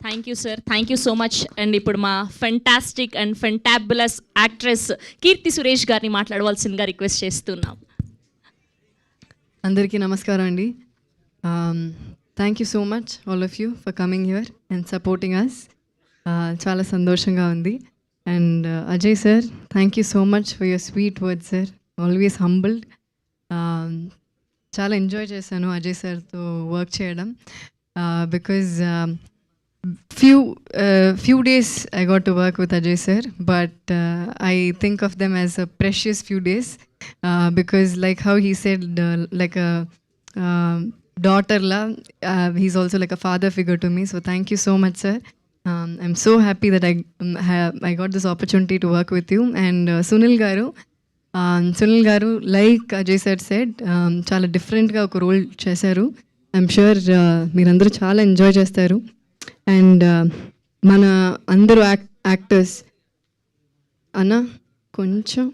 Thank you sir, thank you so much. And ఇప్పుడు మా fantastic and fantabulous actress Keerthy Suresh గారిని మాట్లాడవలసిందిగా రిక్వెస్ట్ చేస్తున్నాం. అందరికీ నమస్కారం అండి. Thank you so much all of you for coming here and supporting us. చాలా సంతోషంగా ఉంది. And Ajay sir, thank you so much for your sweet words sir, always humbled. చాలా ఎంజాయ్ చేశాను అజయ్ సార్తో వర్క్ చేయడం, because few days I got to work with Ajay sir, but I think of them as a precious few days, because like how he said, like a daughter la, he's also like a father figure to me. So thank you so much sir. I'm so happy that I got this opportunity to work with you. And Sunil garu, like Ajay sir said, చాలా డిఫరెంట్గా ఒక role చేశారు. I'm sure మీరందరూ చాలా enjoy చేస్తారు. And మన అందరూ actors అన్న కొంచెం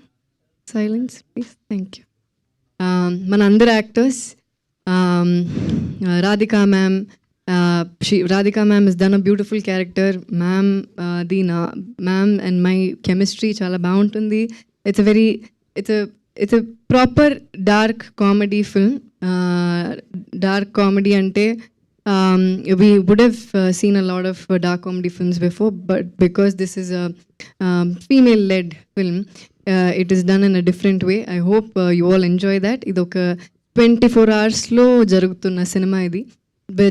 సైలెన్స్ ప్లీజ్, థ్యాంక్ యూ. మన అందరు actors, Radhika ma'am, Radhika ma'am is done a beautiful character. Ma'am ma'am and my chemistry చాలా బాగుంటుంది. It's a proper dark comedy film. Dark comedy అంటే we would have seen a lot of dark comedy films before, but because this is a female-led film, it is done in a different way. I hope you all enjoy that. Idoka 24 hours lo jarugutunna cinema idi,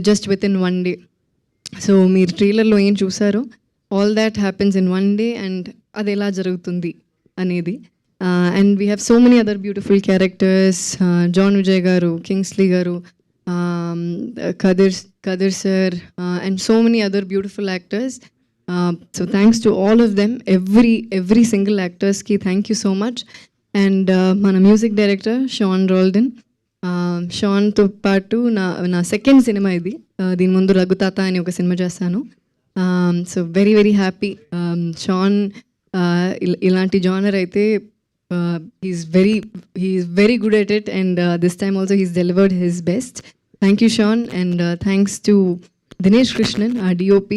just within one day. So meer trailer lo em chusaro, all that happens in one day, and adi ela jarugutundi anedi. And we have so many other beautiful characters, John Vijay garu, Kingsley garu, Kadir sir, and so many other beautiful actors. So thanks to all of them, every single actors ki thank you so much. And mana music director Sean Roldan, Sean to paatu na second cinema idi. Deen mundu Ragutata ani oka cinema chestanu. So very happy. Sean ilanti genre aithe he's very good at it, and this time also he's delivered his best. Thank you Sean. And thanks to Dinesh Krishnan, our DOP.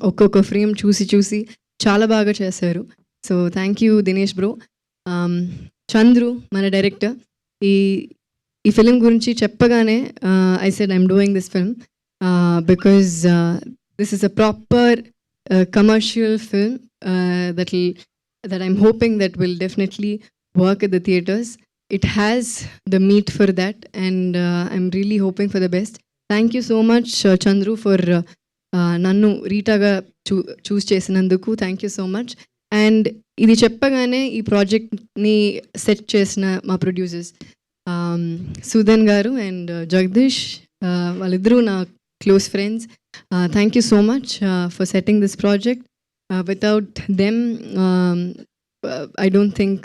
ఒక్కొక్క frame చూసి చాలా బాగా చేశారు. So thank you Dinesh bro. Chandru మన director, ఈ film గురించి చెప్పగానే I said I'm doing this film because this is a proper commercial film that I'm hoping that will definitely work at the theaters. It has the meat for that, and I'm really hoping for the best. Thank you so much Chandru for nannu Rita ga choose chesinanduku. Thank you so much. And idi cheppagane ee project ni set chesina ma producers Sudan garu and Jagdish, validru na close friends. Thank you so much for setting this project. Without them, I don't think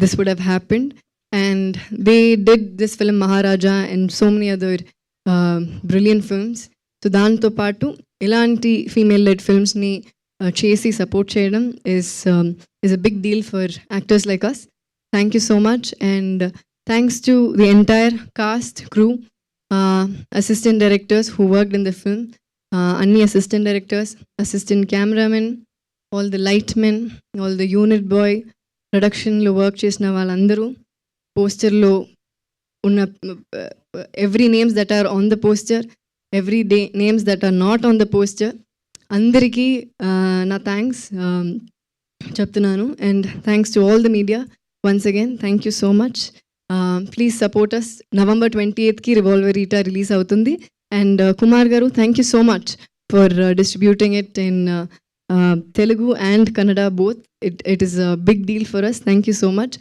this would have happened. And they did this film Maharaja and so many other brilliant films. So danto paatu ilanti female-led films ni chesi support cheyadam is a big deal for actors like us. Thank you so much. And thanks to the entire cast, crew, assistant directors who worked in the film, anni assistant directors, assistant cameramen, all the lightmen, all the unit boy, production lo work chesina valandaru, poster lo unna every names that are on the poster, every day names that are not on the poster, andariki na thanks cheptunanu. And thanks to all the media once again. Thank you so much. Please support us. November 28th ki Revolver Rita release avutundi. And Kumar garu, thank you so much for distributing it in Telugu and Kannada both. It is a big deal for us. Thank you so much.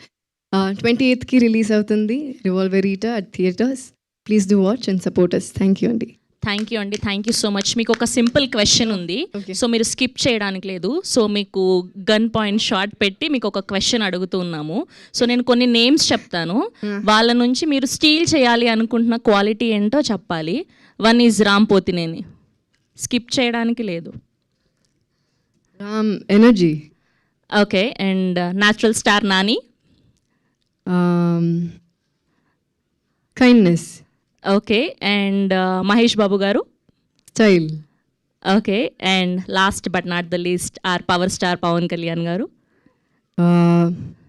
28th ki release avutundi Revolver Rita at theaters. Please do watch and support us. Thank you Andi. Thank you అండి, thank you so much. మీకు ఒక simple question ఉంది, so మీరు skip చేయడానికి లేదు. So మీకు gun point shot పెట్టి మీకు ఒక క్వశ్చన్ అడుగుతున్నాము. సో నేను కొన్ని నేమ్స్ చెప్తాను, వాళ్ళ నుంచి మీరు స్టీల్ చేయాలి అనుకుంటున్న క్వాలిటీ ఏంటో చెప్పాలి. వన్ ఈజ్ రామ్ పోతినేని, స్కిప్ చేయడానికి లేదు. Ram energy. Okay. And natural star Nani. Kindness. Okay. And Mahesh Babu garu. Style. Okay, and last but not the least our power star Pawan Kalyan garu.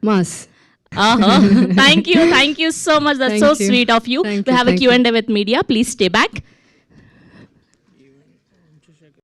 Mass. Thank you so much. That's Thank so you. sweet of you. Thank We you, have a thank Q&A with media. Please stay back.